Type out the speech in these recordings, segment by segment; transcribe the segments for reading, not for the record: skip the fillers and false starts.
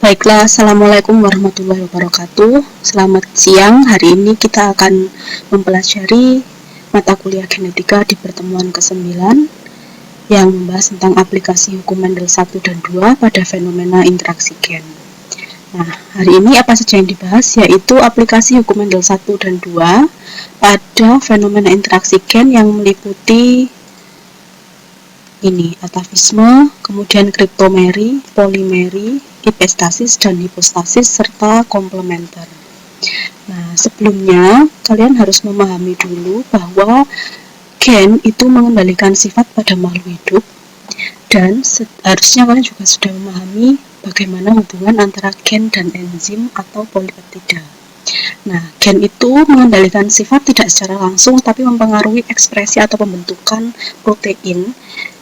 Baiklah, Assalamualaikum warahmatullahi wabarakatuh. Selamat siang, hari ini kita akan mempelajari mata kuliah genetika di pertemuan ke-9 yang membahas tentang aplikasi hukum Mendel 1 dan 2 pada fenomena interaksi gen. Nah, hari ini apa saja yang dibahas, yaitu aplikasi hukum Mendel 1 dan 2 pada fenomena interaksi gen yang meliputi atavisme, kemudian kriptomeri, polimeri, ipestasis dan hipostasis serta komplementer. Nah, sebelumnya kalian harus memahami dulu bahwa gen itu mengendalikan sifat pada makhluk hidup, dan harusnya kalian juga sudah memahami bagaimana hubungan antara gen dan enzim atau polipeptida. Nah, gen itu mengendalikan sifat tidak secara langsung tapi mempengaruhi ekspresi atau pembentukan protein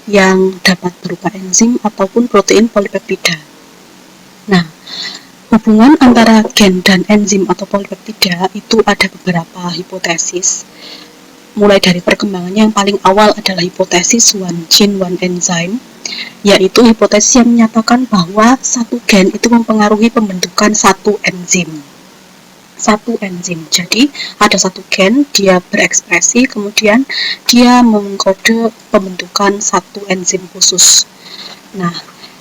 yang dapat berupa enzim ataupun protein polipeptida. Nah, hubungan antara gen dan enzim atau polipeptida itu ada beberapa hipotesis. Mulai dari perkembangannya, yang paling awal adalah hipotesis one gene one enzyme, yaitu hipotesis yang menyatakan bahwa satu gen itu mempengaruhi pembentukan satu enzim. Jadi ada satu gen, dia berekspresi, kemudian dia mengkode pembentukan satu enzim khusus. Nah,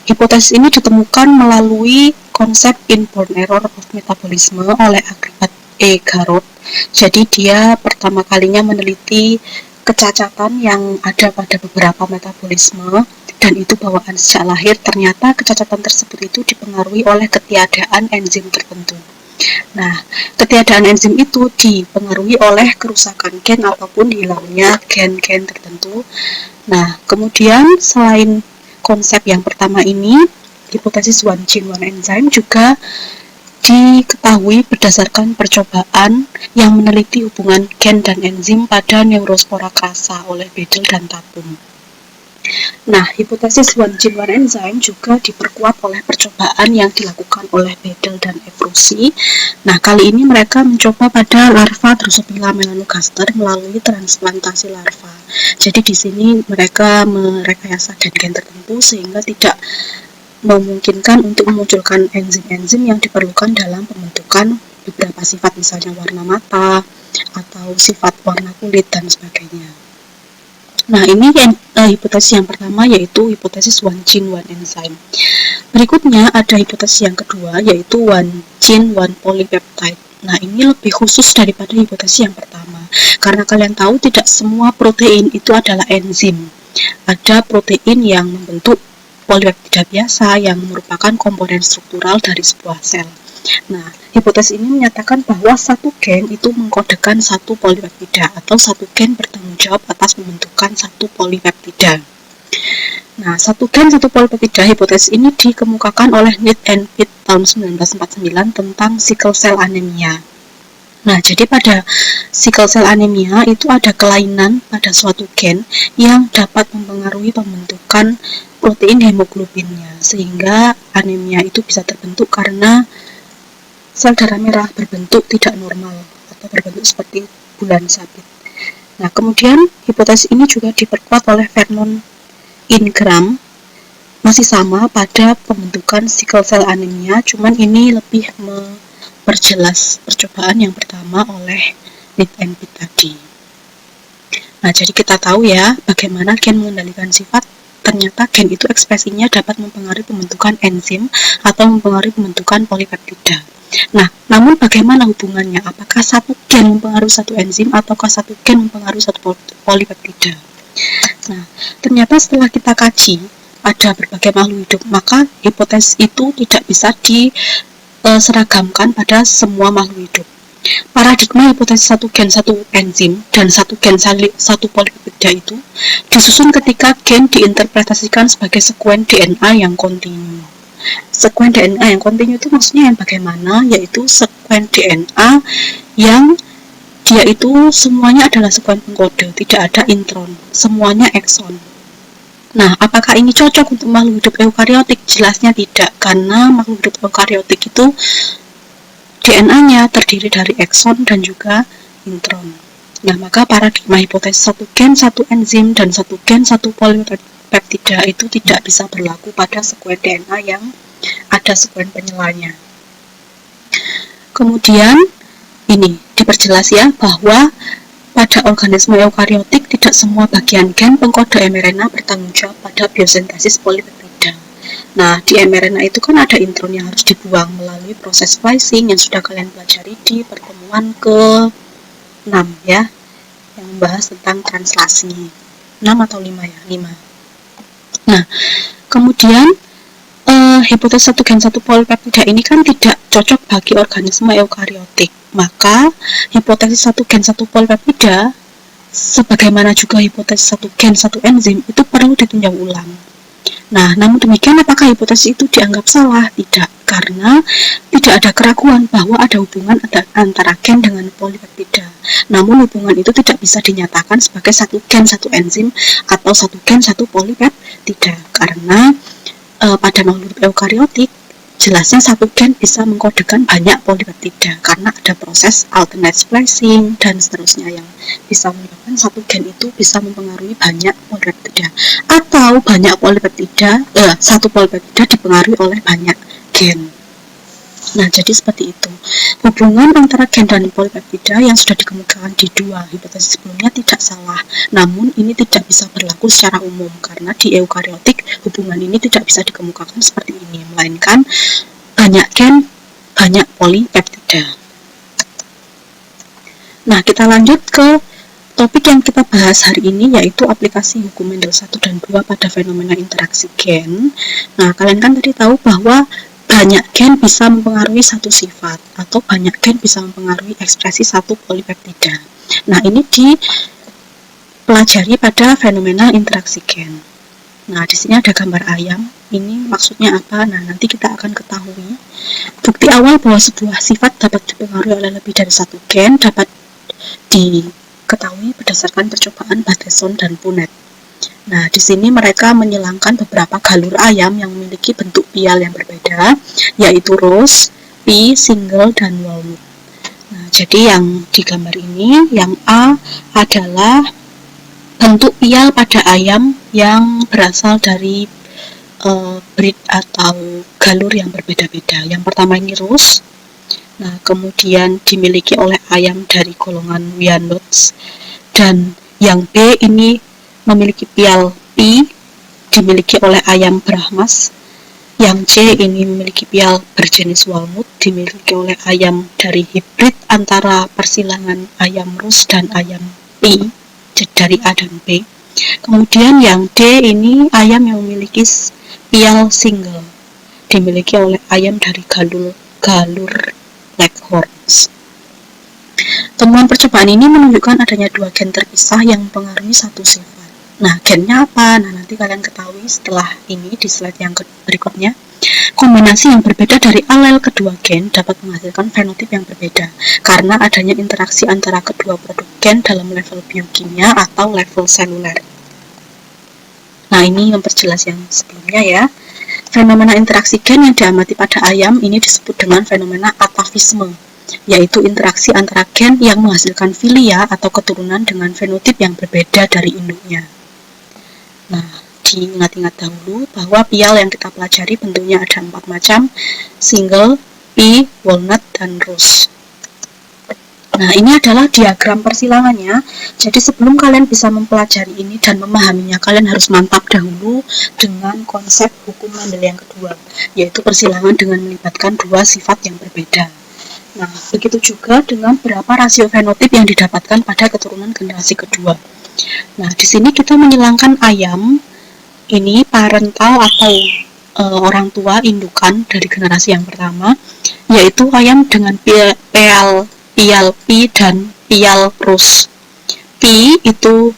hipotesis ini ditemukan melalui konsep inborn error of metabolism oleh Agribat E. Garrod. Jadi dia pertama kalinya meneliti kecacatan yang ada pada beberapa metabolisme, dan itu bawaan sejak lahir. Ternyata kecacatan tersebut itu dipengaruhi oleh ketiadaan enzim tertentu. Nah, ketiadaan enzim itu dipengaruhi oleh kerusakan gen ataupun hilangnya gen-gen tertentu. Nah, kemudian selain konsep yang pertama ini, hipotesis one gene one enzyme juga diketahui berdasarkan percobaan yang meneliti hubungan gen dan enzim pada neurospora crassa oleh Bedel dan Tatum. Nah, hipotesis one gene one enzyme juga diperkuat oleh percobaan yang dilakukan oleh Bedel dan Evrusi. Nah, kali ini mereka mencoba pada larva Drosophila melanogaster melalui transplantasi larva. Jadi di sini mereka merekayasa gen tertentu sehingga tidak memungkinkan untuk memunculkan enzim-enzim yang diperlukan dalam pembentukan beberapa sifat, misalnya warna mata atau sifat warna kulit dan sebagainya. Nah, ini hipotesis yang pertama, yaitu hipotesis one gene one enzyme. Berikutnya ada hipotesis yang kedua, yaitu one gene one polypeptide. Nah, ini lebih khusus daripada hipotesis yang pertama, karena kalian tahu tidak semua protein itu adalah enzim. Ada protein yang membentuk polipeptida biasa yang merupakan komponen struktural dari sebuah sel. Nah, hipotesis ini menyatakan bahwa satu gen itu mengkodekan satu polipeptida, atau satu gen bertanggung jawab atas pembentukan satu polipeptida. Nah, satu gen satu polipeptida, hipotesis ini dikemukakan oleh Neat and Pitt tahun 1949 tentang sickle cell anemia. Nah, jadi pada sickle cell anemia itu ada kelainan pada suatu gen yang dapat mempengaruhi pembentukan protein hemoglobinnya, sehingga anemia itu bisa terbentuk karena sel darah merah berbentuk tidak normal atau berbentuk seperti bulan sabit. Nah, kemudian hipotesis ini juga diperkuat oleh Vernon Ingram, masih sama pada pembentukan sickle cell anemia, cuman ini lebih memperjelas percobaan yang pertama oleh Neat and Pitt tadi. Nah, jadi kita tahu ya bagaimana gen mengendalikan sifat. Ternyata gen itu ekspresinya dapat mempengaruhi pembentukan enzim atau mempengaruhi pembentukan polipeptida. Nah, namun bagaimana hubungannya? Apakah satu gen mempengaruhi satu enzim ataukah satu gen mempengaruhi satu polipeptida? Nah, ternyata setelah kita kaji ada berbagai makhluk hidup, maka hipotesis itu tidak bisa diseragamkan pada semua makhluk hidup. Paradigma hipotesis satu gen satu enzim dan satu gen satu polipeptida itu disusun ketika gen diinterpretasikan sebagai sekuen DNA yang kontinu. Sekuen DNA yang kontinu itu maksudnya yang bagaimana? Yaitu sekuen DNA yang dia itu semuanya adalah sekuen pengkode, tidak ada intron, semuanya ekson. Nah, apakah ini cocok untuk makhluk hidup eukariotik? Jelasnya tidak, karena makhluk hidup eukariotik itu DNA-nya terdiri dari ekson dan juga intron. Nah, maka paradigma hipotesis satu gen satu enzim dan satu gen satu polipeptida itu tidak bisa berlaku pada sekuen DNA yang ada sekuen penyelanya. Kemudian ini diperjelas ya bahwa pada organisme eukariotik tidak semua bagian gen pengkode mRNA bertanggung jawab pada biosintesis polipeptida. Nah, di mRNA itu kan ada intron yang harus dibuang melalui proses splicing yang sudah kalian pelajari di pertemuan ke-6 ya, yang membahas tentang translasi. 6 atau 5 ya? 5. Nah, kemudian hipotesis 1 gen 1 polipeptida ini kan tidak cocok bagi organisme eukariotik. Maka hipotesis 1 gen 1 polipeptida sebagaimana juga hipotesis 1 gen 1 enzim itu perlu ditinjau ulang. Nah, namun demikian apakah hipotesis itu dianggap salah? Tidak, karena tidak ada keraguan bahwa ada hubungan antara gen dengan polipeptida. Namun hubungan itu tidak bisa dinyatakan sebagai 1 gen 1 enzim atau 1 gen 1 polipeptida, karena pada makhluk eukariotik jelasnya 1 gen bisa mengkodekan banyak polipeptida karena ada proses alternate splicing dan seterusnya yang bisa menyebabkan 1 gen itu bisa mempengaruhi banyak polipeptida, atau banyak polipeptida, 1 polipeptida dipengaruhi oleh banyak gen. Nah, jadi seperti itu. Hubungan antara gen dan polipeptida yang sudah dikemukakan di 2 hipotesis sebelumnya tidak salah. Namun, ini tidak bisa berlaku secara umum karena di eukariotik hubungan ini tidak bisa dikemukakan seperti ini, melainkan banyak gen, banyak polipeptida. Nah, kita lanjut ke topik yang kita bahas hari ini, yaitu aplikasi hukum Mendel 1 dan 2 pada fenomena interaksi gen. Nah, kalian kan tadi tahu bahwa banyak gen bisa mempengaruhi satu sifat atau banyak gen bisa mempengaruhi ekspresi satu polipeptida. Nah, ini dipelajari pada fenomena interaksi gen. Nah, di sini ada gambar ayam. Ini maksudnya apa? Nah, nanti kita akan ketahui. Bukti awal bahwa sebuah sifat dapat dipengaruhi oleh lebih dari satu gen dapat diketahui berdasarkan percobaan Bateson dan Punnett. Nah, di sini mereka menyilangkan beberapa galur ayam yang memiliki bentuk pial yang berbeda, yaitu rose, pea, single, dan walnut. Nah, jadi yang di gambar ini, yang A adalah bentuk pial pada ayam yang berasal dari breed atau galur yang berbeda-beda. Yang pertama ini rose. Nah, kemudian dimiliki oleh ayam dari golongan Wyandottes. Dan yang B ini memiliki pial P, dimiliki oleh ayam Brahmas. Yang C ini memiliki pial berjenis walnut, dimiliki oleh ayam dari hibrid antara persilangan ayam Rus dan ayam P, dari A dan B. Kemudian yang D ini ayam yang memiliki pial single, dimiliki oleh ayam dari galur Leghorns. Temuan percobaan ini menunjukkan adanya 2 gen terpisah yang mempengaruhi satu sifat. Nah, gennya apa? Nah, nanti kalian ketahui setelah ini di slide yang berikutnya. Kombinasi yang berbeda dari alel kedua gen dapat menghasilkan fenotip yang berbeda karena adanya interaksi antara kedua produk gen dalam level biokimia atau level seluler. Nah, ini memperjelas yang sebelumnya ya. Fenomena interaksi gen yang diamati pada ayam ini disebut dengan fenomena atavisme, yaitu interaksi antara gen yang menghasilkan filia atau keturunan dengan fenotip yang berbeda dari induknya. Nah, diingat-ingat dahulu bahwa pial yang kita pelajari bentuknya ada 4 macam, single, pea, walnut, dan rose. Nah, ini adalah diagram persilangannya. Jadi sebelum kalian bisa mempelajari ini dan memahaminya, kalian harus mantap dahulu dengan konsep hukum Mendel yang kedua, yaitu persilangan dengan melibatkan 2 sifat yang berbeda. Nah, begitu juga dengan berapa rasio fenotip yang didapatkan pada keturunan generasi kedua. Nah, di sini kita menghilangkan ayam, ini parental atau orang tua indukan dari generasi yang pertama, yaitu ayam dengan pial P dan pial rose. P itu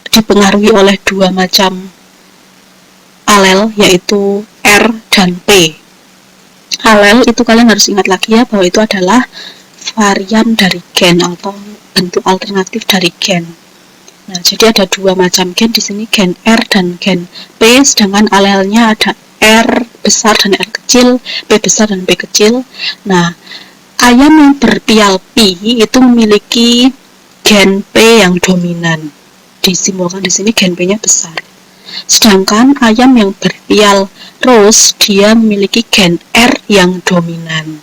dipengaruhi oleh 2 macam alel, yaitu R dan P. Alel itu kalian harus ingat lagi ya, bahwa itu adalah varian dari gen atau bentuk alternatif dari gen. Nah, jadi ada 2 macam gen di sini, gen R dan gen P, sedangkan alelnya ada R besar dan R kecil, P besar dan P kecil. Nah, ayam yang berpial P itu memiliki gen P yang dominan. Disimbolkan di sini gen P-nya besar. Sedangkan ayam yang berpial Rose dia memiliki gen R yang dominan.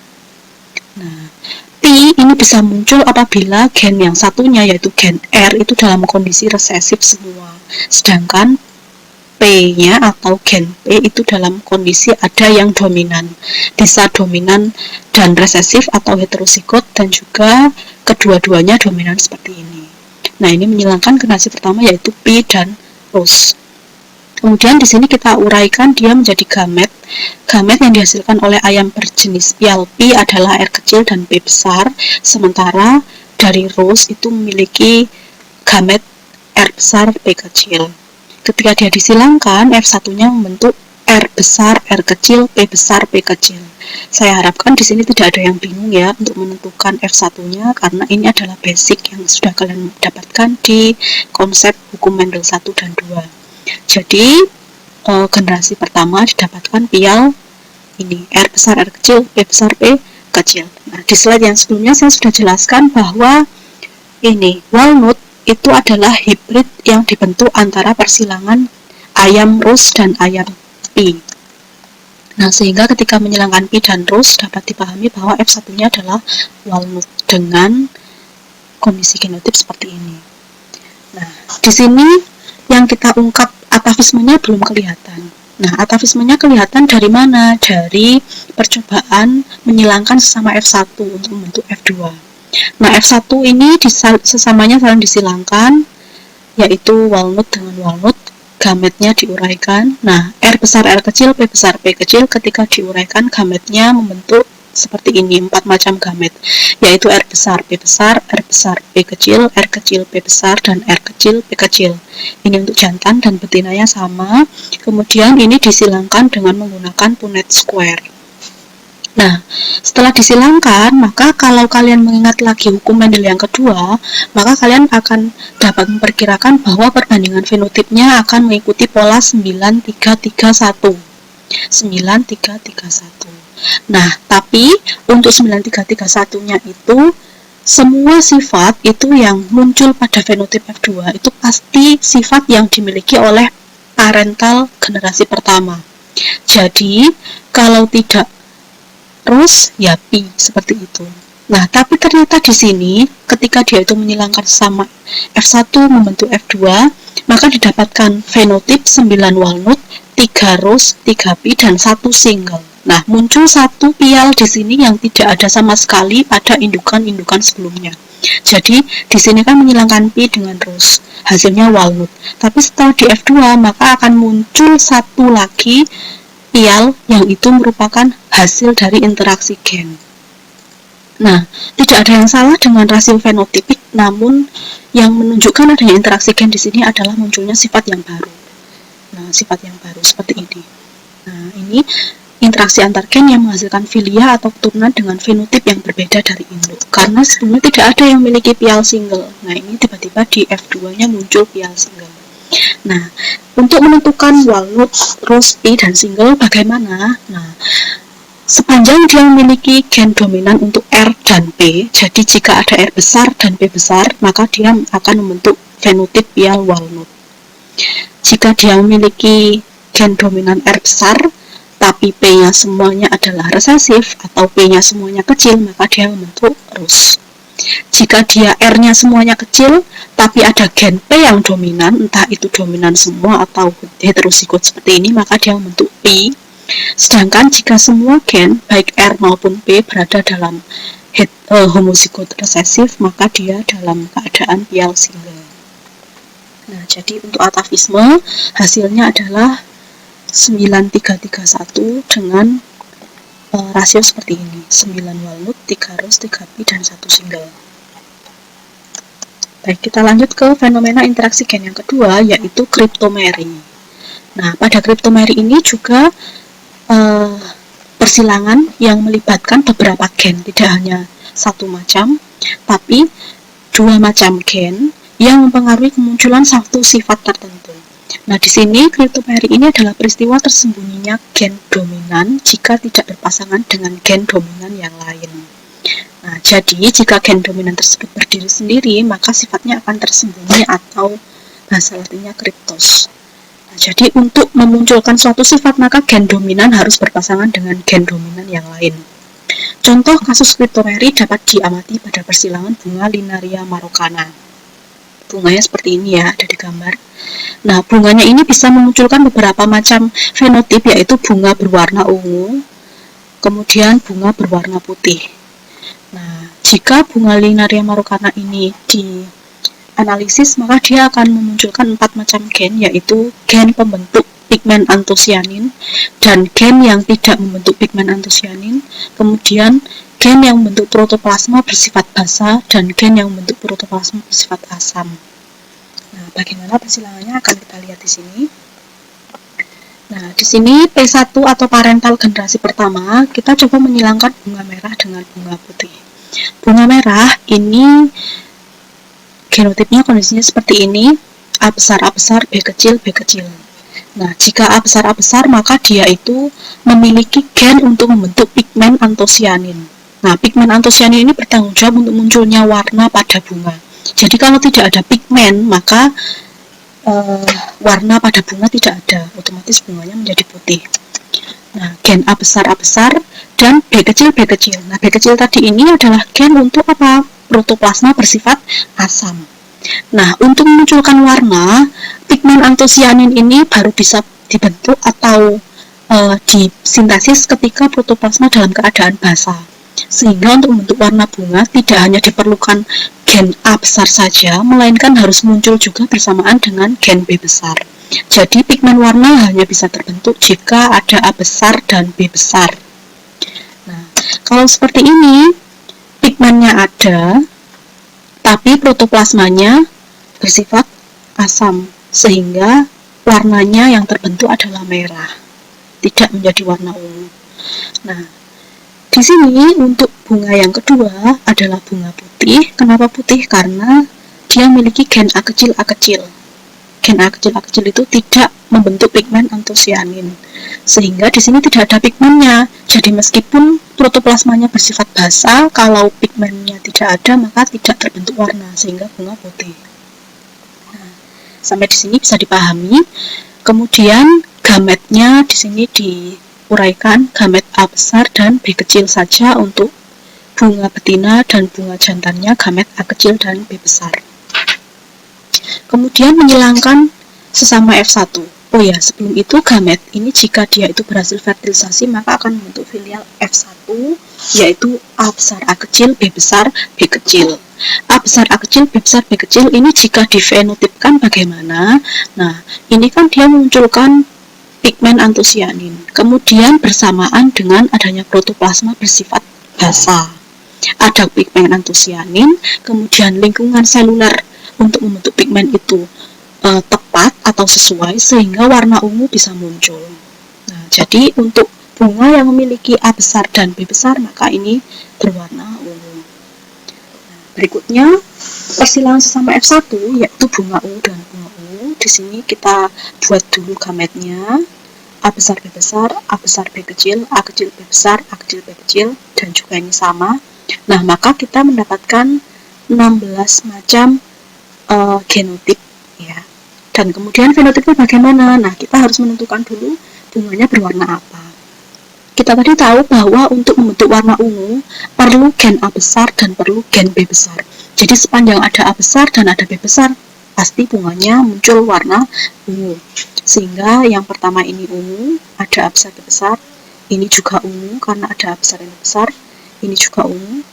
Nah, P ini bisa muncul apabila gen yang satunya yaitu gen R itu dalam kondisi resesif semua. Sedangkan P-nya atau gen P itu dalam kondisi ada yang dominan. Bisa dominan dan resesif atau heterozigot dan juga kedua-duanya dominan seperti ini. Nah, ini menghilangkan generasi pertama yaitu P dan Rose. Kemudian di sini kita uraikan dia menjadi gamet. Gamet yang dihasilkan oleh ayam berjenis pial P adalah R kecil dan P besar, sementara dari Rose itu memiliki gamet R besar P kecil. Ketika dia disilangkan, F1-nya membentuk R besar, R kecil, P besar, P kecil. Saya harapkan di sini tidak ada yang bingung ya untuk menentukan F1-nya, karena ini adalah basic yang sudah kalian dapatkan di konsep hukum Mendel 1 dan 2. Jadi generasi pertama didapatkan pial ini R besar R kecil, P besar P kecil. Nah, di slide yang sebelumnya saya sudah jelaskan bahwa ini walnut itu adalah hibrid yang dibentuk antara persilangan ayam Rose dan ayam P. Nah, sehingga ketika menyilangkan P dan Rose dapat dipahami bahwa F1-nya adalah walnut dengan kondisi genotip seperti ini. Nah, di sini yang kita ungkap atavismenya belum kelihatan. Nah, atavismenya kelihatan dari mana? Dari percobaan menyilangkan sesama F1 untuk membentuk F2. Nah, F1 ini sesamanya saling disilangkan, yaitu walnut dengan walnut, gametnya diuraikan. Nah, R besar R kecil, P besar P kecil, ketika diuraikan gametnya membentuk seperti ini, 4 macam gamet, yaitu R besar P besar, R besar P kecil, R kecil P besar, dan R kecil P kecil. Ini untuk jantan dan betinanya sama. Kemudian ini disilangkan dengan menggunakan Punnett square. Nah, setelah disilangkan, maka kalau kalian mengingat lagi hukum Mendel yang kedua, maka kalian akan dapat memperkirakan bahwa perbandingan fenotipnya akan mengikuti pola 9331. 9331. Nah, tapi untuk 9331-nya itu semua sifat itu yang muncul pada fenotip F2 itu pasti sifat yang dimiliki oleh parental generasi pertama. Jadi, kalau tidak Rose, ya P, seperti itu. Nah, tapi ternyata di sini ketika dia itu menyilangkan sama F1 membentuk F2, maka didapatkan fenotip 9 walnut, 3 Rose, 3 P, dan 1 single. Nah, muncul satu pial di sini yang tidak ada sama sekali pada indukan-indukan sebelumnya. Jadi, di sini kan menyilangkan P dengan Rose, hasilnya walnut. Tapi setelah di F2, maka akan muncul satu lagi pial yang itu merupakan hasil dari interaksi gen. Nah, tidak ada yang salah dengan rasio fenotipik, namun yang menunjukkan adanya interaksi gen di sini adalah munculnya sifat yang baru. Nah, sifat yang baru seperti ini. Nah, ini interaksi antar gen yang menghasilkan filia atau keturunan dengan fenotip yang berbeda dari induk. Karena sebelumnya tidak ada yang memiliki pial single. Nah, ini tiba-tiba di F2-nya muncul pial single. Nah, untuk menentukan walnut, Rose, P, dan single bagaimana? Nah, sepanjang dia memiliki gen dominan untuk R dan P, jadi jika ada R besar dan P besar, maka dia akan membentuk fenotip pial walnut. Jika dia memiliki gen dominan R besar, tapi P-nya semuanya adalah resesif atau P-nya semuanya kecil, maka dia membentuk Rose. Jika dia R-nya semuanya kecil, tapi ada gen P yang dominan, entah itu dominan semua atau heterozigot seperti ini, maka dia membentuk P. Sedangkan jika semua gen, baik R maupun P, berada dalam homozigot resesif, maka dia dalam keadaan pial single. Nah, jadi untuk atavisme, hasilnya adalah 9331 dengan rasio seperti ini, 9 walnut, 3 Rose, 3 P, dan 1 single. Baik, kita lanjut ke fenomena interaksi gen yang kedua, yaitu kriptomeri. Nah, pada kriptomeri ini juga persilangan yang melibatkan beberapa gen, tidak hanya satu macam, tapi 2 macam gen yang mempengaruhi kemunculan satu sifat tertentu. Nah, di sini kriptomeri ini adalah peristiwa tersembunyinya gen dominan jika tidak berpasangan dengan gen dominan yang lain. Nah, jadi jika gen dominan tersebut berdiri sendiri, maka sifatnya akan tersembunyi atau bahasa latinnya kriptos. Nah, jadi untuk memunculkan suatu sifat maka gen dominan harus berpasangan dengan gen dominan yang lain. Contoh kasus cryptomeri dapat diamati pada persilangan bunga Linaria marokana. Bunganya seperti ini ya, ada di gambar. Nah, bunganya ini bisa memunculkan beberapa macam fenotip, yaitu bunga berwarna ungu, kemudian bunga berwarna putih. Nah, jika bunga Linaria marokana ini dianalisis, maka dia akan memunculkan 4 macam gen, yaitu gen pembentuk pigmen antosianin dan gen yang tidak membentuk pigmen antosianin, kemudian gen yang membentuk protoplasma bersifat basa dan gen yang membentuk protoplasma bersifat asam. Nah, bagaimana persilangannya akan kita lihat di sini. Nah, di sini P1 atau parental generasi pertama, kita coba menyilangkan bunga merah dengan bunga putih. Bunga merah ini genotipnya kondisinya seperti ini, A besar, B kecil, B kecil. Nah, jika A besar, maka dia itu memiliki gen untuk membentuk pigmen antosianin. Nah, pigmen antosianin ini bertanggung jawab untuk munculnya warna pada bunga. Jadi kalau tidak ada pigmen, maka warna pada bunga tidak ada, otomatis bunganya menjadi putih. Nah, gen A besar dan B kecil. Nah, B kecil tadi ini adalah gen untuk apa? Protoplasma bersifat asam. Nah, untuk memunculkan warna, pigmen antosianin ini baru bisa dibentuk atau disintesis ketika protoplasma dalam keadaan basah. Sehingga untuk membentuk warna bunga tidak hanya diperlukan gen A besar saja, melainkan harus muncul juga bersamaan dengan gen B besar. Jadi pigmen warna hanya bisa terbentuk jika ada A besar dan B besar. Nah, kalau seperti ini, pigmennya ada, tapi protoplasmanya bersifat asam, sehingga warnanya yang terbentuk adalah merah, tidak menjadi warna ungu. Nah, di sini untuk bunga yang kedua adalah bunga putih. Kenapa putih? Karena dia memiliki gen A kecil. Gen A kecil itu tidak membentuk pigmen antosianin, sehingga di sini tidak ada pigmennya. Jadi meskipun protoplasmanya bersifat basa, kalau pigmennya tidak ada maka tidak terbentuk warna, sehingga bunga putih. Nah, sampai di sini bisa dipahami. Kemudian gametnya di sini diuraikan, gamet A besar dan B kecil saja untuk bunga betina, dan bunga jantannya gamet A kecil dan B besar. Kemudian menyilangkan sesama F1. Oh ya, sebelum itu gamet ini jika dia itu berhasil fertilisasi maka akan membentuk filial F1, yaitu A besar A kecil, B besar B kecil. A besar A kecil, B besar B kecil ini jika difenotipkan bagaimana? Nah, ini kan dia memunculkan pigmen antosianin. Kemudian bersamaan dengan adanya protoplasma bersifat basa, ada pigmen antosianin, kemudian lingkungan seluler untuk membentuk pigmen itu tepat atau sesuai sehingga warna ungu bisa muncul. Nah, jadi untuk bunga yang memiliki A besar dan B besar maka ini berwarna ungu. Nah, berikutnya persilangan sesama F1 yaitu bunga ungu dan bunga ungu. Di sini kita buat dulu gametnya. A besar B besar, A besar B kecil, A kecil B besar, A kecil B kecil, dan juga ini sama. Nah, maka kita mendapatkan 16 macam genotip ya. Dan kemudian fenotipnya bagaimana? Nah, kita harus menentukan dulu bunganya berwarna apa. Kita tadi tahu bahwa untuk membentuk warna ungu perlu gen A besar dan perlu gen B besar. Jadi sepanjang ada A besar dan ada B besar, pasti bunganya muncul warna ungu. Sehingga yang pertama ini ungu, ada A besar B besar, ini juga ungu karena ada A besar dan B besar, ini juga ungu,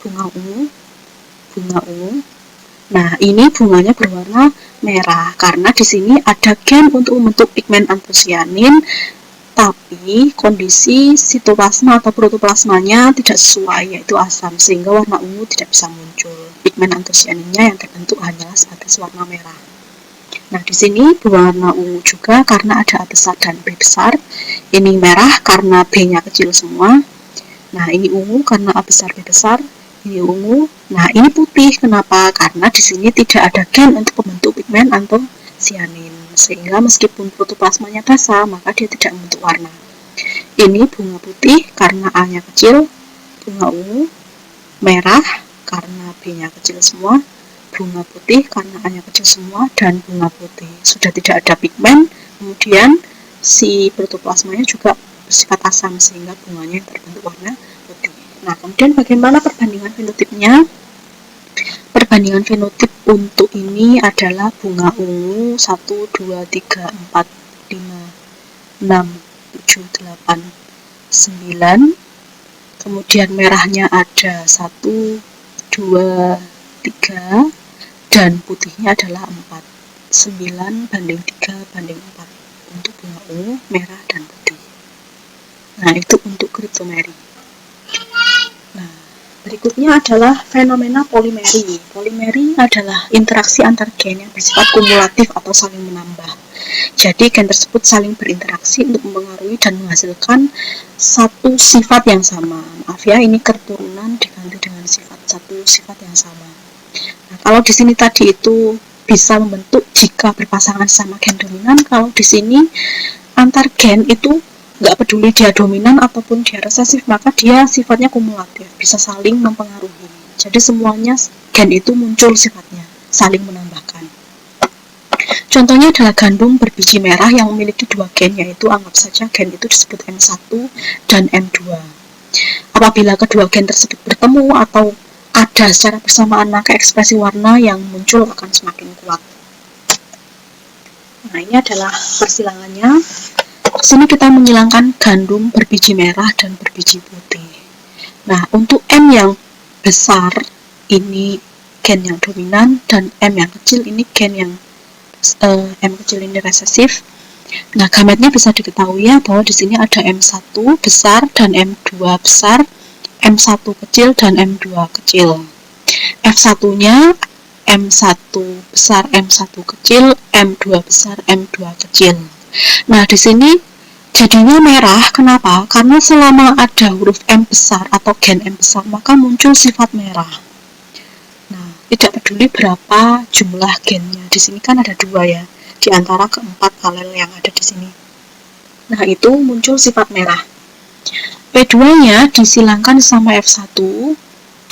bunga ungu, bunga ungu. Nah, ini bunganya berwarna merah karena di sini ada gen untuk membentuk pigmen antosianin, tapi kondisi sitoplasma atau protoplasmanya tidak sesuai, yaitu asam, sehingga warna ungu tidak bisa muncul. Pigmen antosianinnya yang terbentuk hanyalah sebatas warna merah. Nah, di sini berwarna ungu juga karena ada A besar dan B besar. Ini merah karena B-nya kecil semua. Nah, ini ungu karena A besar B besar. Ini ungu. Nah, ini putih. Kenapa? Karena di sini tidak ada gen untuk membentuk pigmen antosianin, sehingga meskipun protoplasmanya basah, maka dia tidak membentuk warna. Ini bunga putih karena A-nya kecil, bunga ungu, merah karena B-nya kecil semua, bunga putih karena A-nya kecil semua dan bunga putih. Sudah tidak ada pigmen, kemudian si protoplasmanya juga bersifat asam sehingga bunganya terbentuk warna putih. Nah, kemudian bagaimana perbandingan fenotipnya? Perbandingan fenotip untuk ini adalah bunga ungu 1, 2, 3, 4, 5, 6, 7, 8, 9. Kemudian merahnya ada 1, 2, 3, dan putihnya adalah 4. 9 banding 3 banding 4 untuk bunga ungu, merah, dan putih. Nah, itu untuk kriptomeri. Nah, berikutnya adalah fenomena polimeri. Polimeri adalah interaksi antar gen yang bersifat kumulatif atau saling menambah. Jadi gen tersebut saling berinteraksi untuk mempengaruhi dan menghasilkan satu sifat yang sama. Maaf ya, ini keturunan diganti dengan satu sifat yang sama. Nah, kalau di sini tadi itu bisa membentuk jika berpasangan sama gen dominan. Kalau di sini antar gen itu nggak peduli dia dominan ataupun dia resesif, maka dia sifatnya kumulatif, bisa saling mempengaruhi. Jadi semuanya gen itu muncul sifatnya, saling menambahkan. Contohnya adalah gandum berbiji merah yang memiliki dua gen, yaitu anggap saja gen itu disebut M1 dan M2. Apabila kedua gen tersebut bertemu atau ada secara bersamaan, maka ekspresi warna yang muncul akan semakin kuat. Nah, ini adalah persilangannya. Di sini kita menghilangkan gandum berbiji merah dan berbiji putih. Nah, untuk M yang besar ini gen yang dominan dan M yang kecil ini gen yang M kecil ini resesif. Nah, gametnya bisa diketahui ya bahwa di sini ada M1 besar dan M2 besar, M1 kecil dan M2 kecil. F1-nya M1 besar, M1 kecil, M2 besar, M2 kecil. Nah, di sini jadinya merah. Kenapa? Karena selama ada huruf M besar atau gen M besar, maka muncul sifat merah. Nah, tidak peduli berapa jumlah gennya. Di sini kan ada 2 ya, di antara keempat alel yang ada di sini. Nah, itu muncul sifat merah. P2-nya disilangkan sama F1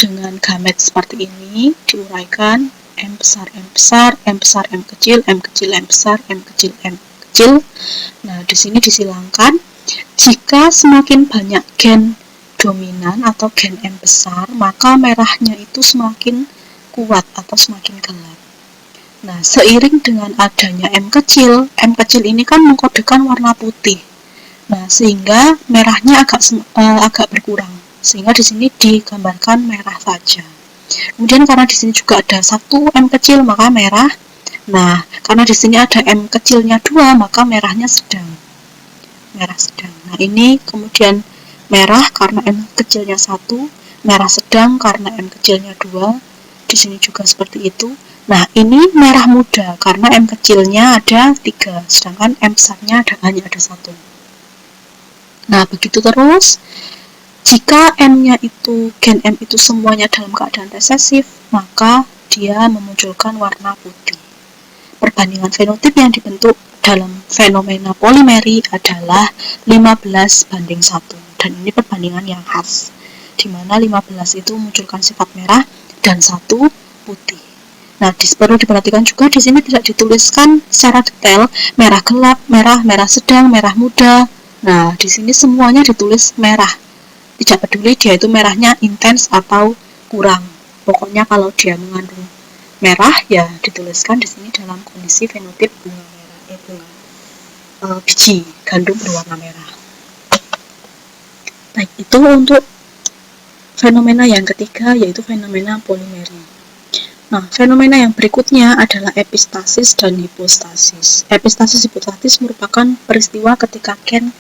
dengan gamet seperti ini, diuraikan M besar, M besar, M besar, M kecil, M kecil, M besar, M kecil, M kecil. Nah, di sini disilangkan. Jika semakin banyak gen dominan atau gen M besar, maka merahnya itu semakin kuat atau semakin gelap. Nah, seiring dengan adanya M kecil ini kan mengkodekan warna putih. Nah, sehingga merahnya agak berkurang. Sehingga di sini digambarkan merah saja. Kemudian karena di sini juga ada 1 M kecil, maka merah. Nah, karena di sini ada M kecilnya 2, maka merahnya sedang. Merah sedang. Nah, ini kemudian merah karena M kecilnya 1, merah sedang karena M kecilnya 2. Di sini juga seperti itu. Nah, ini merah muda karena M kecilnya ada 3, sedangkan M besarnya hanya ada 1. Nah, begitu terus. Jika M-nya itu, gen M itu semuanya dalam keadaan resesif, maka dia memunculkan warna putih. Perbandingan fenotip yang dibentuk dalam fenomena polimeri adalah 15 banding 1. Dan ini perbandingan yang khas, di mana 15 itu memunculkan sifat merah dan 1 putih. Nah, perlu diperhatikan juga di sini tidak dituliskan secara detail merah gelap, merah sedang, merah muda. Nah, di sini semuanya ditulis merah. Tidak peduli dia itu merahnya intens atau kurang. Pokoknya kalau dia mengandung merah ya dituliskan di sini dalam kondisi fenotip bunga merah, biji gandum berwarna merah. Baik, itu untuk fenomena yang ketiga, yaitu fenomena polimeri. Nah, fenomena yang berikutnya adalah epistasis dan hipostasis. Epistasis-hipostasis merupakan peristiwa ketika gen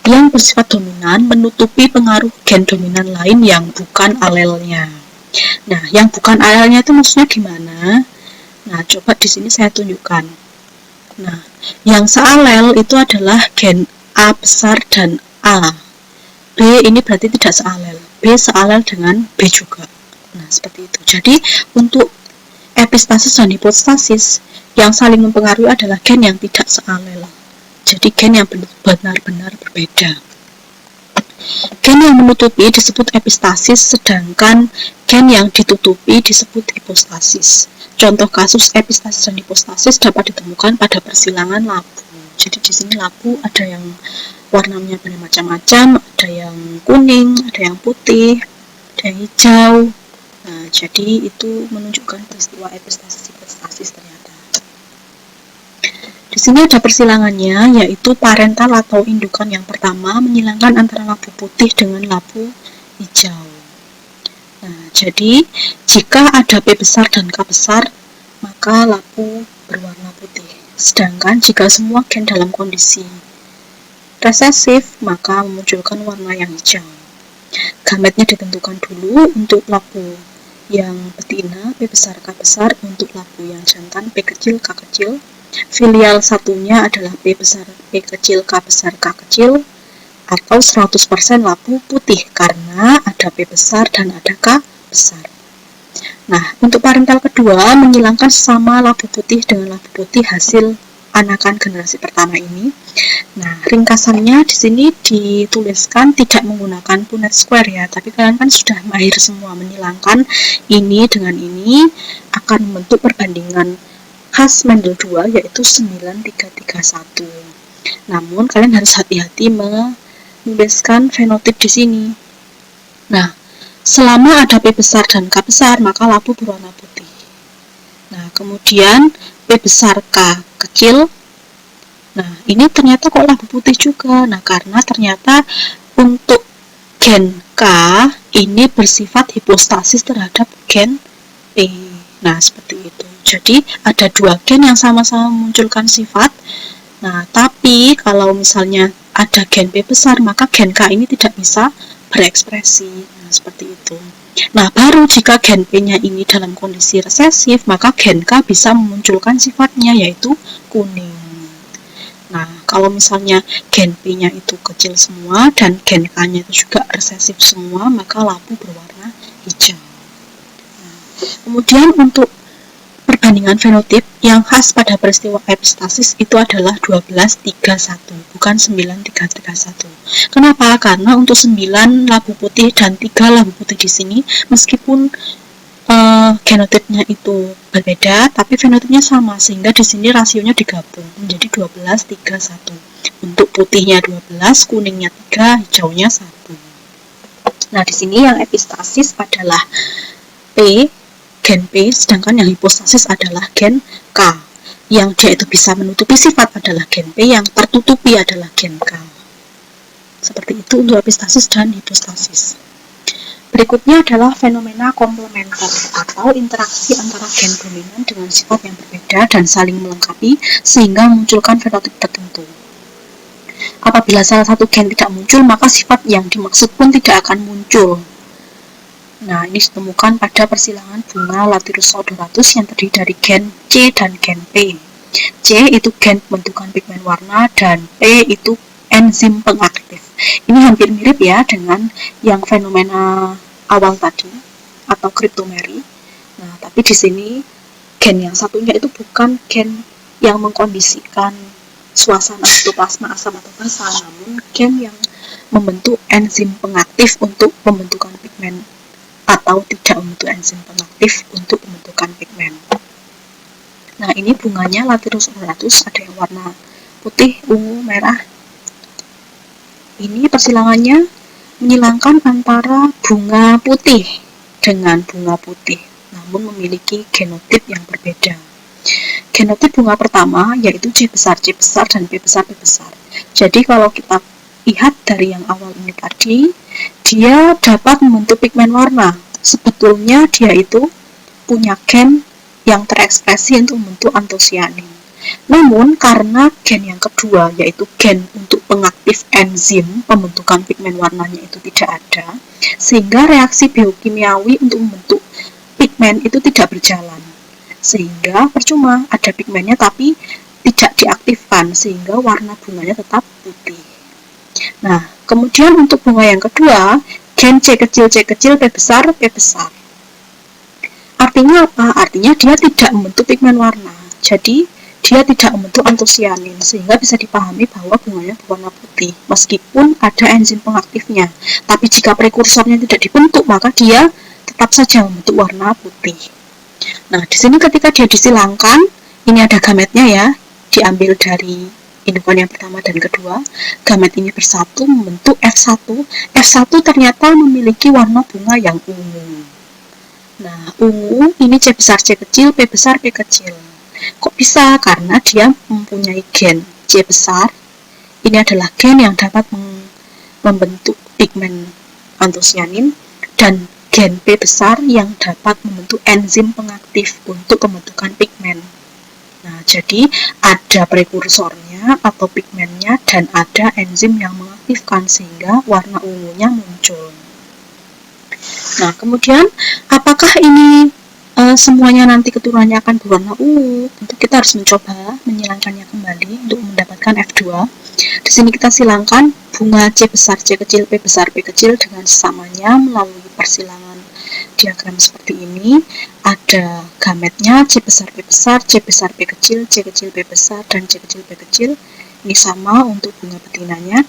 yang bersifat dominan menutupi pengaruh gen dominan lain yang bukan alelnya. Nah, yang bukan alelnya itu maksudnya gimana? Nah, coba di sini saya tunjukkan. Nah, yang sealel itu adalah gen A besar dan A. B ini berarti tidak sealel. B sealel dengan B juga. Nah, seperti itu. Jadi, untuk epistasis dan hipostasis yang saling mempengaruhi adalah gen yang tidak sealel. Jadi, gen yang benar-benar berbeda. Gen yang menutupi disebut epistasis, sedangkan gen yang ditutupi disebut hipostasis. Contoh kasus epistasis dan hipostasis dapat ditemukan pada persilangan labu. Jadi di sini labu ada yang warnanya bermacam-macam, ada yang kuning, ada yang putih, ada yang hijau. Nah, jadi itu menunjukkan peristiwa epistasis hipostasis ternyata. Di sini ada persilangannya, yaitu parental atau indukan yang pertama menyilangkan antara labu putih dengan labu hijau. Nah, jadi jika ada P besar dan K besar, maka labu berwarna putih. Sedangkan jika semua gen dalam kondisi resesif, maka memunculkan warna yang hijau. Gametnya ditentukan dulu untuk labu yang betina, P besar K besar, untuk labu yang jantan, P kecil K kecil. Filial satunya adalah P besar P kecil K besar K kecil, atau 100% labu putih karena ada P besar dan ada K besar. Nah, untuk parental kedua menghilangkan sesama labu putih dengan labu putih hasil anakan generasi pertama ini. Nah, ringkasannya di sini dituliskan tidak menggunakan Punnett square ya, tapi kalian kan sudah mahir semua menghilangkan ini dengan ini akan membentuk perbandingan khas Mendel 2 yaitu 9331. Namun kalian harus hati-hati menuliskan fenotip di sini. Nah, selama ada P besar dan K besar maka labu berwarna putih. Nah, kemudian P besar K kecil. Nah, ini ternyata kok labu putih juga. Nah, karena ternyata untuk gen K ini bersifat hipostasis terhadap gen P. Nah, seperti itu. Jadi ada dua gen yang sama-sama memunculkan sifat. Nah, tapi kalau misalnya ada gen P besar, maka gen K ini tidak bisa berekspresi. Nah, seperti itu. Nah, baru jika gen P-nya ini dalam kondisi resesif, maka gen K bisa memunculkan sifatnya, yaitu kuning. Nah, kalau misalnya gen P-nya itu kecil semua dan gen K-nya itu juga resesif semua, maka labu berwarna hijau. Nah, kemudian untuk perbandingan fenotip yang khas pada peristiwa epistasis itu adalah 12-3-1, bukan 9-3-3-1. Kenapa? Karena untuk 9 labu putih dan 3 labu putih di sini, meskipun genotipnya itu berbeda, tapi fenotipnya sama, sehingga di sini rasionya digabung menjadi 12-3-1. Untuk putihnya 12, kuningnya 3, hijaunya 1. Nah, di sini yang epistasis adalah P, gen P, sedangkan yang hipostasis adalah gen K. Yang dia itu bisa menutupi sifat adalah gen P, yang tertutupi adalah gen K. Seperti itu untuk epistasis dan hipostasis. Berikutnya adalah fenomena komplementer atau interaksi antara gen dominan dengan sifat yang berbeda dan saling melengkapi sehingga memunculkan fenotip tertentu. Apabila salah satu gen tidak muncul, maka sifat yang dimaksud pun tidak akan muncul. Nah, ini ditemukan pada persilangan bunga Lathyrus odoratus yang terdiri dari gen C dan gen P. C itu gen pembentukan pigmen warna dan P itu enzim pengaktif. Ini hampir mirip ya dengan yang fenomena awal tadi atau kriptomeri. Nah, tapi di sini gen yang satunya itu bukan gen yang mengkondisikan suasana sitoplasma asam atau basa, namun gen yang membentuk enzim pengaktif untuk pembentukan pigmen atau tidak membentuk enzim pengaktif untuk pembentukan pigmen. Nah, ini bunganya Lathyrus odoratus, ada yang warna putih, ungu, merah. Ini persilangannya menyilangkan antara bunga putih dengan bunga putih, namun memiliki genotip yang berbeda. Genotip bunga pertama yaitu C besar dan P besar. Jadi kalau kita lihat dari yang awal ini tadi, dia dapat membentuk pigmen warna. Sebetulnya dia itu punya gen yang terekspresi untuk membentuk antosianin. Namun karena gen yang kedua yaitu gen untuk pengaktif enzim pembentukan pigmen warnanya itu tidak ada, sehingga reaksi biokimiawi untuk membentuk pigmen itu tidak berjalan. Sehingga percuma ada pigmennya tapi tidak diaktifkan, sehingga warna bunganya tetap putih. Nah, kemudian untuk bunga yang kedua, gen C kecil, P besar. Artinya apa? Artinya dia tidak membentuk pigmen warna. Jadi, dia tidak membentuk antosianin, sehingga bisa dipahami bahwa bunganya berwarna putih meskipun ada enzim pengaktifnya. Tapi jika prekursornya tidak dibentuk, maka dia tetap saja membentuk warna putih. Nah, di sini ketika dia disilangkan, ini ada gametnya ya, diambil dari indukan yang pertama dan kedua. Gamet ini bersatu membentuk F1. F1 ternyata memiliki warna bunga yang ungu. Nah, ungu ini C besar C kecil, P besar P kecil. Kok bisa? Karena dia mempunyai gen C besar. Ini adalah gen yang dapat membentuk pigmen antosianin, dan gen P besar yang dapat membentuk enzim pengaktif untuk pembentukan pigmen. Nah, jadi ada prekursornya atau pigmennya dan ada enzim yang mengaktifkan sehingga warna ungunya muncul. Nah, kemudian apakah ini semuanya nanti keturunannya akan berwarna ungu? Tentu kita harus mencoba menyilangkannya kembali untuk mendapatkan F2. Di sini kita silangkan bunga C besar C kecil P besar P kecil dengan sesamanya melalui persilangan diagram seperti ini. Ada gametnya C besar P besar, C besar P kecil, C kecil P besar, dan C kecil P kecil. Ini sama untuk bunga betinanya.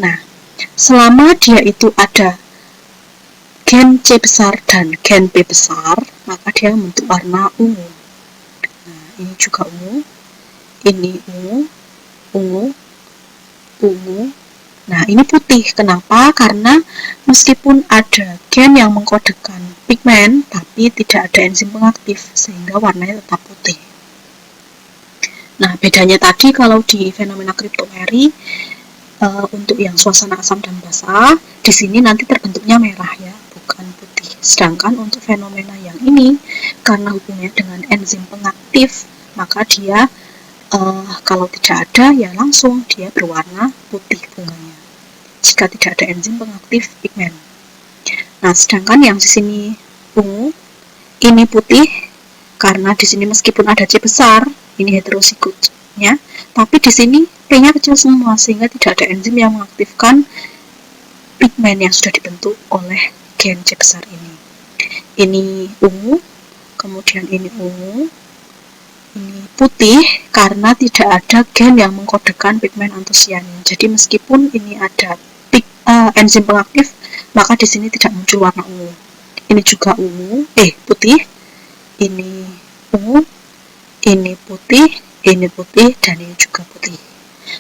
Nah, selama dia itu ada gen C besar dan gen P besar, maka dia membentuk warna ungu. Nah, ini juga ungu, ini ungu, ungu, ungu. Nah, ini putih. Kenapa? Karena meskipun ada gen yang mengkodekan pigmen, tapi tidak ada enzim pengaktif, sehingga warnanya tetap putih. Nah, bedanya tadi kalau di fenomena kriptomeri, untuk yang suasana asam dan basah, di sini nanti terbentuknya merah ya, bukan putih. Sedangkan untuk fenomena yang ini, karena hubungannya dengan enzim pengaktif, maka dia kalau tidak ada ya langsung dia berwarna putih bunganya. Jika tidak ada enzim pengaktif pigmen. Nah, sedangkan yang di sini ungu, ini putih karena di sini meskipun ada C besar, ini heterozigotnya, tapi di sini P-nya kecil semua sehingga tidak ada enzim yang mengaktifkan pigmen yang sudah dibentuk oleh gen C besar ini. Ini ungu, kemudian ini ungu, ini putih karena tidak ada gen yang mengkodekan pigmen antosianin. Jadi meskipun ini ada enzim pengaktif, maka di sini tidak muncul warna ungu. Ini juga ungu, putih, ini ungu, ini putih, dan ini juga putih.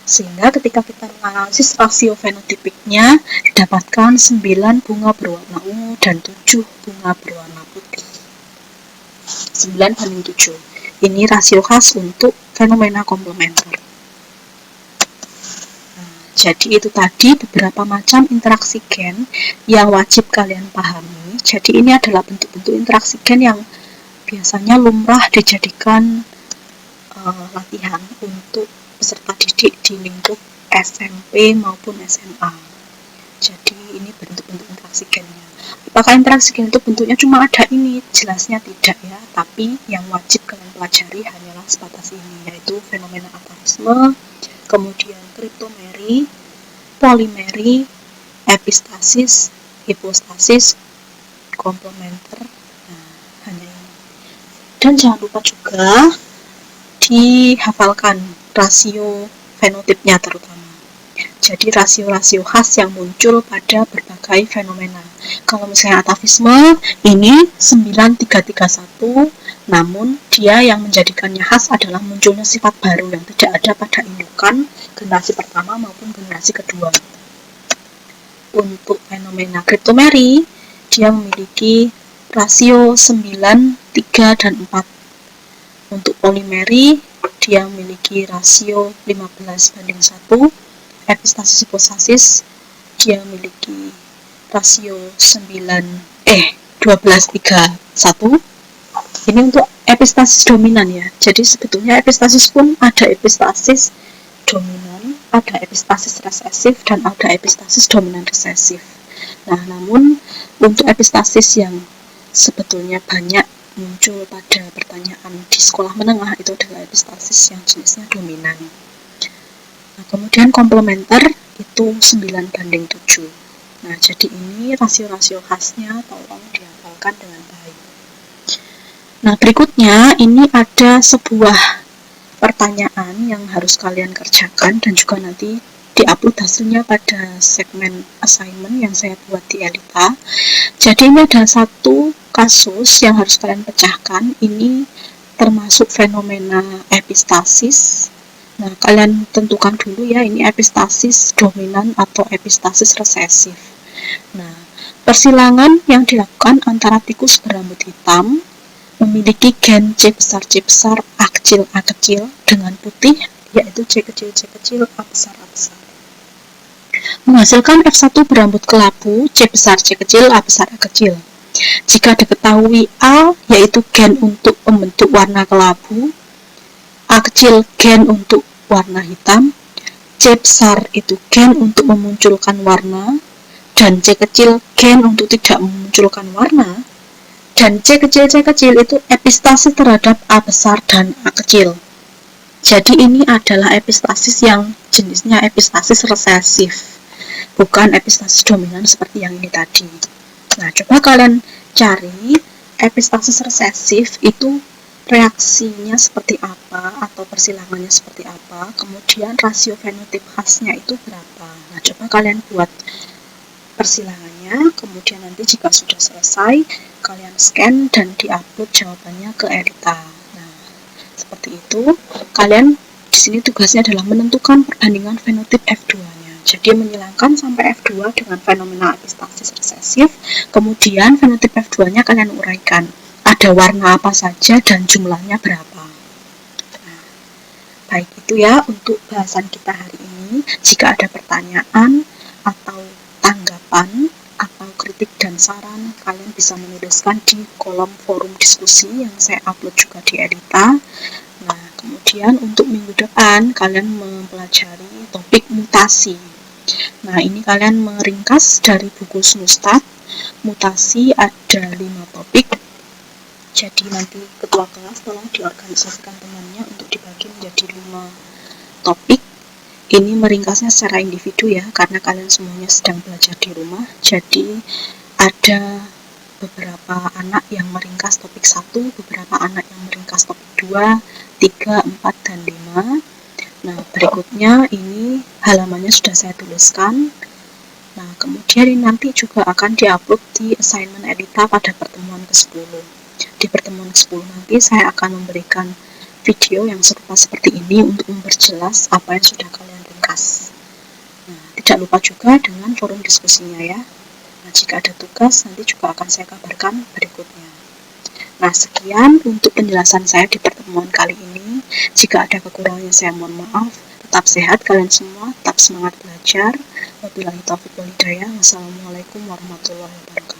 Sehingga ketika kita menganalisis rasio fenotipiknya, didapatkan 9 bunga berwarna ungu dan 7 bunga berwarna putih. 9:7. Ini rasio khas untuk fenomena komplementer. Jadi itu tadi beberapa macam interaksi gen yang wajib kalian pahami. Jadi ini adalah bentuk-bentuk interaksi gen yang biasanya lumrah dijadikan latihan untuk peserta didik di lingkup SMP maupun SMA. Jadi ini bentuk-bentuk interaksi gennya. Apakah interaksi gen itu bentuknya cuma ada ini? Jelasnya tidak ya, tapi yang wajib kalian pelajari hanyalah sebatas ini, yaitu fenomena atavisme, kemudian kriptomeri, polimeri, epistasis, hipostasis, komplementer. Nah, hanya ini. Dan jangan lupa juga dihafalkan rasio fenotipnya terutama. Jadi rasio-rasio khas yang muncul pada berbagai fenomena. Kalau misalnya atavisme, ini 9331, namun dia yang menjadikannya khas adalah munculnya sifat baru yang tidak ada pada indukan generasi pertama maupun generasi kedua. Untuk fenomena kriptomeri, dia memiliki rasio 9, 3, dan 4. Untuk polimeri, dia memiliki rasio 15:1. Epistasis hipostasis, dia memiliki rasio 12:3:1. Ini untuk epistasis dominan ya. Jadi sebetulnya epistasis pun ada epistasis dominan, ada epistasis resesif, dan ada epistasis dominan resesif. Nah, namun untuk epistasis yang sebetulnya banyak muncul pada pertanyaan di sekolah menengah itu adalah epistasis yang jenisnya dominan. Nah, kemudian komplementer itu 9:7. Nah, jadi ini rasio-rasio khasnya tolong dihafalkan dengan baik. Nah, berikutnya ini ada sebuah pertanyaan yang harus kalian kerjakan dan juga nanti diupload hasilnya pada segmen assignment yang saya buat di Elita. Jadi ini ada satu kasus yang harus kalian pecahkan. Ini termasuk fenomena epistasis. Nah, kalian tentukan dulu ya, ini epistasis dominan atau epistasis resesif. Nah, persilangan yang dilakukan antara tikus berambut hitam memiliki gen C besar A kecil dengan putih, yaitu C kecil A besar menghasilkan F1 berambut kelabu C kecil A besar A kecil. Jika diketahui A yaitu gen untuk membentuk warna kelabu, A kecil gen untuk warna hitam, C besar itu gen untuk memunculkan warna, dan C kecil gen untuk tidak memunculkan warna, dan C kecil itu epistasis terhadap A besar dan A kecil. Jadi ini adalah epistasis yang jenisnya epistasis resesif, bukan epistasis dominan seperti yang ini tadi. Nah, coba kalian cari epistasis resesif itu reaksinya seperti apa atau persilangannya seperti apa, kemudian rasio fenotip khasnya itu berapa. Nah, coba kalian buat persilangannya, kemudian nanti jika sudah selesai kalian scan dan diupload jawabannya ke Elita. Nah, seperti itu. Kalian di sini tugasnya adalah menentukan perbandingan fenotip F2-nya. Jadi menyilangkan sampai F2 dengan fenomena epistasis resesif, kemudian fenotip F2-nya kalian uraikan. Ada warna apa saja dan jumlahnya berapa. Nah, baik itu ya untuk bahasan kita hari ini. Jika ada pertanyaan atau tanggapan atau kritik dan saran, kalian bisa menuliskan di kolom forum diskusi yang saya upload juga di Elita. Nah, kemudian untuk minggu depan kalian mempelajari topik mutasi. Nah, ini kalian meringkas dari buku Snustat. Mutasi ada 5 topik. Jadi nanti ketua kelas tolong diorganisasikan temannya untuk dibagi menjadi 5 topik. Ini meringkasnya secara individu ya, karena kalian semuanya sedang belajar di rumah. Jadi ada beberapa anak yang meringkas topik 1, beberapa anak yang meringkas topik 2, 3, 4, dan 5. Nah, berikutnya ini halamannya sudah saya tuliskan. Nah, kemudian ini nanti juga akan diupload di assignment Elita pada pertemuan ke-10. Di pertemuan ke-10 nanti saya akan memberikan video yang serupa seperti ini untuk memperjelas apa yang sudah kalian ringkas. Nah, tidak lupa juga dengan forum diskusinya ya. Nah, jika ada tugas nanti juga akan saya kabarkan berikutnya. Nah, sekian untuk penjelasan saya di pertemuan kali ini. Jika ada kekurangannya saya mohon maaf. Tetap sehat kalian semua, tetap semangat belajar. Wabillahi taufiq wal hidayah. Wassalamualaikum warahmatullahi wabarakatuh.